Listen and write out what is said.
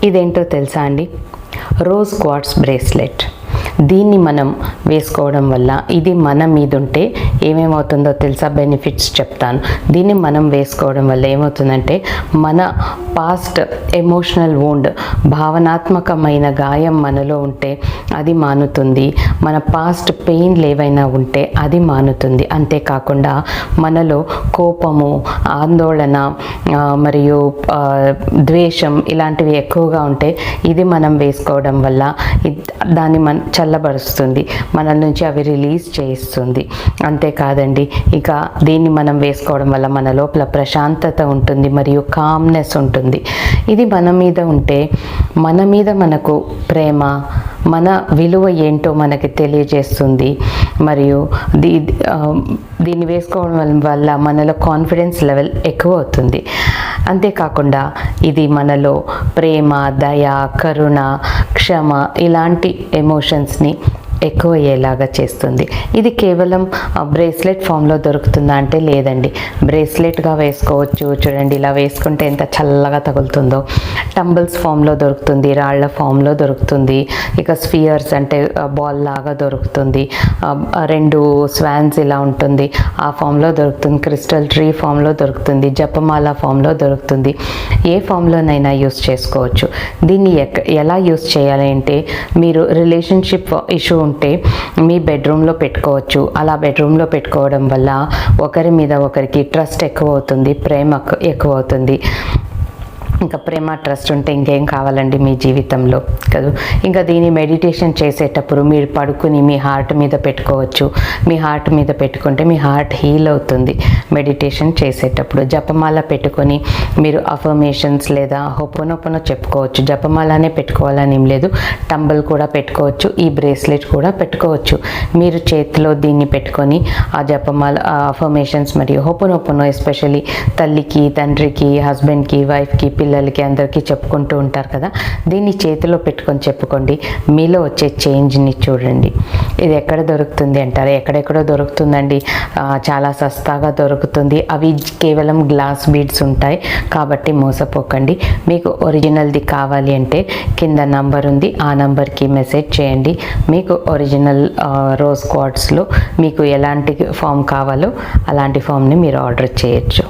ఇదేంటో తెలుసా అండి? Rose quartz bracelet. దీన్ని మనం వేసుకోవడం వల్ల ఇది మన మీద ఉంటే ఏమేమవుతుందో తెలుసా? బెనిఫిట్స్ చెప్తాను. దీన్ని మనం వేసుకోవడం వల్ల ఏమవుతుందంటే మన పాస్ట్ ఎమోషనల్ వూండ్, భావనాత్మకమైన గాయం మనలో ఉంటే అది మానుతుంది. మన పాస్ట్ పెయిన్లు ఏవైనా ఉంటే అది మానుతుంది. అంతేకాకుండా మనలో కోపము, ఆందోళన మరియు ద్వేషం ఇలాంటివి ఎక్కువగా ఉంటే ఇది మనం వేసుకోవడం వల్ల దాన్ని చల్లబరుస్తుంది, మన నుంచి అవి రిలీజ్ చేస్తుంది. అంతేకాదండి, ఇక దీన్ని మనం వేసుకోవడం వల్ల మన లోపల ప్రశాంతత ఉంటుంది మరియు కామ్నెస్ ఉంటుంది. ఇది మన మీద ఉంటే మన మీద మనకు ప్రేమ, మన విలువ ఏంటో మనకి తెలియజేస్తుంది. మరియు దీన్ని వేసుకోవడం వల్ల మనలో కాన్ఫిడెన్స్ లెవెల్ ఎక్కువ అవుతుంది. అంతేకాకుండా ఇది మనలో ప్రేమ, దయ, కరుణ, క్షమ ఇలాంటి ఎమోషన్స్ని ఎక్కువ అయ్యేలాగా చేస్తుంది. ఇది కేవలం బ్రేస్లెట్ ఫామ్లో దొరుకుతుందా అంటే లేదండి, బ్రేస్లెట్గా వేసుకోవచ్చు. చూడండి, ఇలా వేసుకుంటే ఎంత చల్లగా తగులుతుందో. టంబుల్స్ ఫామ్లో దొరుకుతుంది, రాళ్ల ఫామ్లో దొరుకుతుంది, ఇక స్ఫియర్స్ అంటే బాల్ లాగా దొరుకుతుంది, 2 స్వాన్స్ ఇలా ఉంటుంది ఆ ఫామ్లో దొరుకుతుంది, క్రిస్టల్ ట్రీ ఫామ్లో దొరుకుతుంది, జపమాల ఫామ్లో దొరుకుతుంది. ఏ ఫామ్లోనైనా యూస్ చేసుకోవచ్చు. దీన్ని ఎలా యూస్ చేయాలి అంటే, మీరు రిలేషన్షిప్ ఇష్యూ ఉంటే మీ బెడ్రూమ్లో పెట్టుకోవచ్చు. అలా బెడ్రూమ్లో పెట్టుకోవడం వల్ల ఒకరి మీద ఒకరికి ట్రస్ట్ ఎక్కువ అవుతుంది, ప్రేమ ఎక్కువ అవుతుంది. ఇంకా ప్రేమ, ట్రస్ట్ ఉంటే ఇంకేం కావాలండి మీ జీవితంలో కదా. ఇంకా దీన్ని మెడిటేషన్ చేసేటప్పుడు మీరు పడుకుని మీ హార్ట్ మీద పెట్టుకోవచ్చు. మీ హార్ట్ మీద పెట్టుకుంటే మీ హార్ట్ హీల్ అవుతుంది మెడిటేషన్ చేసేటప్పుడు. జపమాల పెట్టుకొని మీరు అఫర్మేషన్స్ లేదా హొపోనొపోనో చెప్పుకోవచ్చు. జపమాలనే పెట్టుకోవాలని ఏం లేదు, టంబుల్ కూడా పెట్టుకోవచ్చు, ఈ బ్రేస్లెట్ కూడా పెట్టుకోవచ్చు. మీరు చేతిలో దీన్ని పెట్టుకొని ఆ జపమాల, అఫర్మేషన్స్ మరియు హొపోనొపోనో ఎస్పెషల్లీ తల్లికి, తండ్రికి, హస్బెండ్కి, వైఫ్కి, పిల్లలకి అందరికీ చెప్పుకుంటూ ఉంటారు కదా. దీన్ని చేతిలో పెట్టుకొని చెప్పుకోండి. మీలో వచ్చే చేంజ్ని చూడండి. ఇది ఎక్కడ దొరుకుతుంది అంటారా? ఎక్కడెక్కడో దొరుకుతుందండి, చాలా సస్తాగా దొరుకుతుంది. అవి కేవలం గ్లాస్ బీడ్స్ ఉంటాయి కాబట్టి మోసపోకండి. మీకు ఒరిజినల్ది కావాలి అంటే కింద నంబర్ ఉంది, ఆ నంబర్కి మెసేజ్ చేయండి. మీకు ఒరిజినల్ రోజ్ క్వార్ట్స్లో మీకు ఎలాంటి ఫామ్ కావాలో అలాంటి ఫామ్ని మీరు ఆర్డర్ చేయొచ్చు.